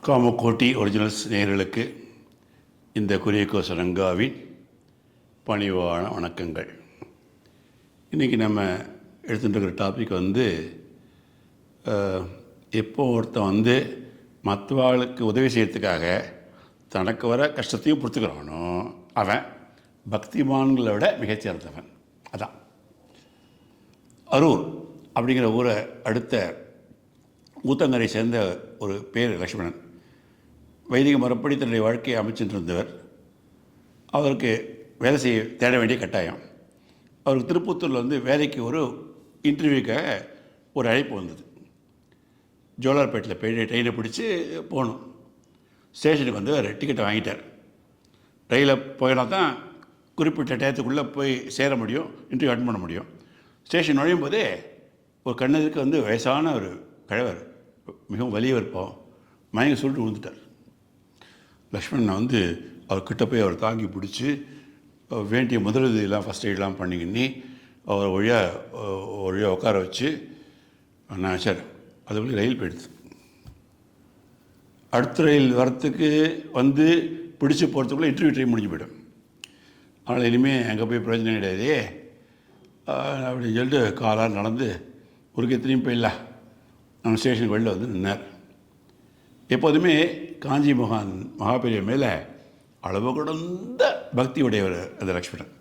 Kamakoti originals நேயர்களுக்கு இந்த குரியக்கோ சரங்காவின் பணிவான வணக்கங்கள். இன்றைக்கி நம்ம எடுத்துகிட்டு இருக்கிற டாபிக் எப்போ ஒருத்தன் மற்றவாளுக்கு உதவி செய்கிறதுக்காக தனக்கு வர கஷ்டத்தையும் பொறுத்துக்கிறானோ அவன் பக்திமான்களை விட மிகச்சிறந்தவன். அதான் அரூர் அப்படிங்கிற ஊரை அடுத்த ஊத்தங்கரை சேர்ந்த ஒரு பேர் லக்ஷ்மணன். வைதிக முறைப்படி தன்னுடைய வாழ்க்கையை அமைச்சுட்டு இருந்தவர். அவருக்கு வேலை செய்ய தேட வேண்டிய கட்டாயம். அவருக்கு திருப்பத்தூரில் வேலைக்கு ஒரு இன்டர்வியூக்காக ஒரு அழைப்பு வந்தது. ஜோலார்பேட்டில் போய் ட்ரெயினை பிடிச்சி போகணும். ஸ்டேஷனுக்கு அவர் டிக்கெட்டை வாங்கிட்டார். ரயிலில் போயினா தான் குறிப்பிட்ட டயத்துக்குள்ளே போய் சேர முடியும், இன்டர்வியூ அட்டன் பண்ண முடியும். ஸ்டேஷன் நுழையும் போதே ஒரு கண்ணதுக்கு வயசான ஒரு கிழவர், மிகவும் வலியவர், இருப்போம், மயங்கி சொல்லிட்டு விழுந்துட்டார். லக்ஷ்மணன் அவர்கிட்ட போய் அவர் தாங்கி பிடிச்சி வேண்டிய முதலுதவியெல்லாம் ஃபஸ்ட் எய்டெலாம் பண்ணிக்கின்னு அவர் வழியாக உட்கார வச்சு நான் சார் அதுக்குள்ளே ரயில் போயிடுது. அடுத்த ரயில் வரத்துக்கு பிடிச்சி போகிறதுக்குள்ளே இன்டர்வியூ டைம் முடிஞ்சு போய்டும். அதனால் இனிமேல் அங்கே போய் பிரயோஜனம் கிடையாது அப்படின்னு சொல்லிட்டு காலாக நடந்து ஒரு எத்தனையும் போயிடலாம் நம்ம ஸ்டேஷனுக்கு வெளில நின்னார். எப்போதுமே காஞ்சி மகாபெரிய மேலே அளவு கடந்த பக்தி உடையவர் அந்த லக்ஷ்மணன்.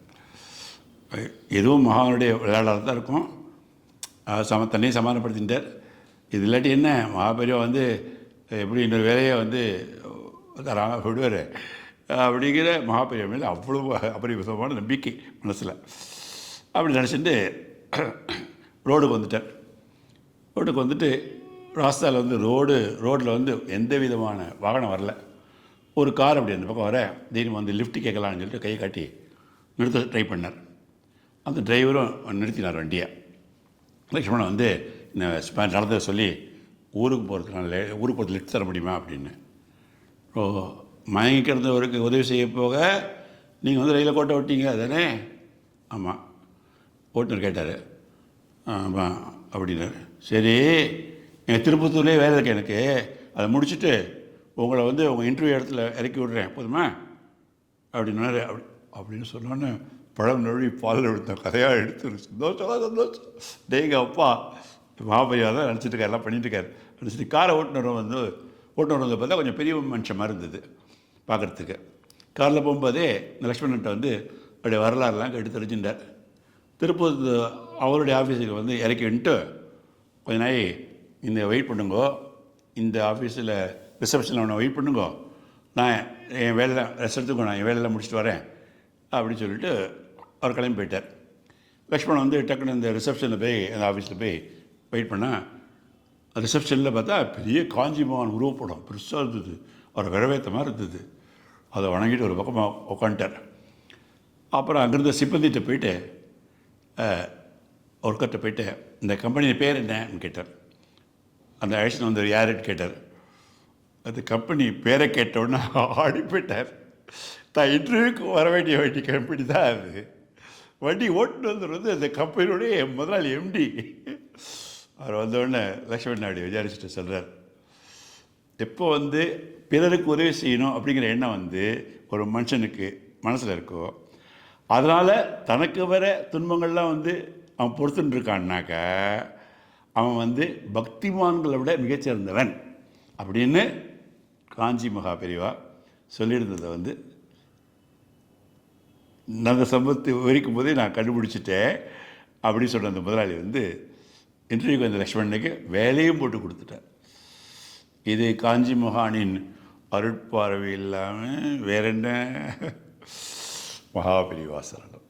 எதுவும் மகானுடைய விளையாடாக தான் இருக்கும். தன்னையும் சமாதானப்படுத்திட்டார். இது இல்லாட்டி என்ன மகாபெரியவா எப்படி இன்னொரு வேலையை விடுவார் அப்படிங்கிற மகாபெரிய மேலே அவ்வளோ அபரிமிதமான நம்பிக்கை மனசில். அப்படி நினச்சிட்டு ரோடுக்கு வந்துட்டார். ரோட்டுக்கு ராஸ்தாவில் ரோட்டில் எந்த விதமான வாகனம் வரல. ஒரு கார் அப்படி அந்த பக்கம் வர திடீர்னு லிஃப்ட் கேட்கலான்னு சொல்லிட்டு கையை காட்டி நிறுத்த ட்ரை பண்ணார். அந்த டிரைவரும் நிறுத்தினார் வண்டியை. லக்ஷ்மணன் நடந்த சொல்லி ஊருக்கு போகிறது லிஃப்ட் தர முடியுமா அப்படின்னு. மயங்கி கிடந்தவருக்கு உதவி செய்ய போக நீங்கள் ரயிலை கோட்டை விட்டீங்க அதானே? ஆமாம். ஓட்டுநர் கேட்டார். ஆமாம் அப்படின்னாரு. சரி, எங்கள் திருப்பத்தூர்லேயே வேலை இருக்கு எனக்கு, அதை முடிச்சுட்டு உங்களை உங்கள் இன்டர்வியூ இடத்துல இறக்கி விட்றேன் போதுமா அப்படின்னாரு. அப்படின்னு சொன்னோன்னே பழம் நொழி பாலில் விழுத்த கதையாக எடுத்து சந்தோஷம். டேங்க அப்பா மகாபரியாக தான் நினச்சிட்டு இருக்காரு, எல்லாம் பண்ணிட்டு இருக்காரு நினச்சிட்டு காரை ஓட்டுநர் பார்த்தா கொஞ்சம் பெரிய மனுஷன் மாதிரி இருந்தது பார்க்குறதுக்கு. காரில் போகும்போதே இந்த லக்ஷ்மணன்ட்ட அப்படியே வரலாறுலாம் எடுத்து தெரிஞ்சுட்டார். திருப்பூர் அவருடைய ஆஃபீஸுக்கு இறக்கி வந்துட்டு கொஞ்ச நாய் வெயிட் பண்ணுங்கோ, இந்த ஆஃபீஸில் ரிசப்ஷனில் அவனை வெயிட் பண்ணுங்கோ, நான் என் வேலையெல்லாம் ரெஸ்ட் எடுத்துக்கோ, நான் என் வேலையெல்லாம் முடிச்சுட்டு வரேன் அப்படின்னு சொல்லிட்டு அவர் கிளம்பி போயிட்டார். லக்ஷ்மணன் டக்குன்னு இந்த ரிசப்ஷனில் போய் அந்த ஆஃபீஸில் போய் வெயிட் பண்ணால் ரிசப்ஷனில் பார்த்தா பெரிய காஞ்சி மகான் உருவப்படம் பெருசாக இருந்தது. அவர் வரவேற்ற மாதிரி இருந்தது. அதை வணங்கிட்டு ஒரு பக்கமாக உட்காந்துட்டார். அப்புறம் அங்கேருந்து சிப்பந்திகிட்ட போயிட்டு ஒர்க்கர்கிட்ட போயிட்டு இந்த கம்பெனி பேர் என்னன்னு கேட்டார். அந்த அழைச்சிட்டு யாருன்னு கேட்டார். அந்த கம்பெனி பேரை கேட்டவுடனே ஆடி போயிட்டார். தான் இன்டர்வியூக்கு வர வேண்டிய கம்பெனி தான் அது. வண்டி ஓட்டுன்னு அந்த கம்பெனியோடைய முதலாளி எம்டி. அவர் வந்தவுடனே லக்ஷ்மணன் அப்படி விசாரிச்சுட்டு சொல்கிறார், எப்போ பிறருக்கு உதவி செய்யணும் அப்படிங்கிற எண்ணம் ஒரு மனுஷனுக்கு மனசில் இருக்கோ, அதனால் தனக்கு வர துன்பங்கள்லாம் அவன் பொறுத்துன்னு இருக்கான்னாக்க அவன் பக்திமான்களை விட மிகச்சிறந்தவன் அப்படின்னு காஞ்சி மகா பெரியவா சொல்லியிருந்ததை அந்த சம்பவத்தை விவரிக்கும் போதே நான் கண்டுபிடிச்சிட்டேன் அப்படின்னு சொன்ன அந்த முதலாளி இன்டர்வியூக்கு வந்த லக்ஷ்மணனுக்கு வேலையும் போட்டு கொடுத்துட்டார். இது காஞ்சி மகானின் அருட்பார்வை இல்லாமல் வேற என்ன மகாபெரிவா சரணம்.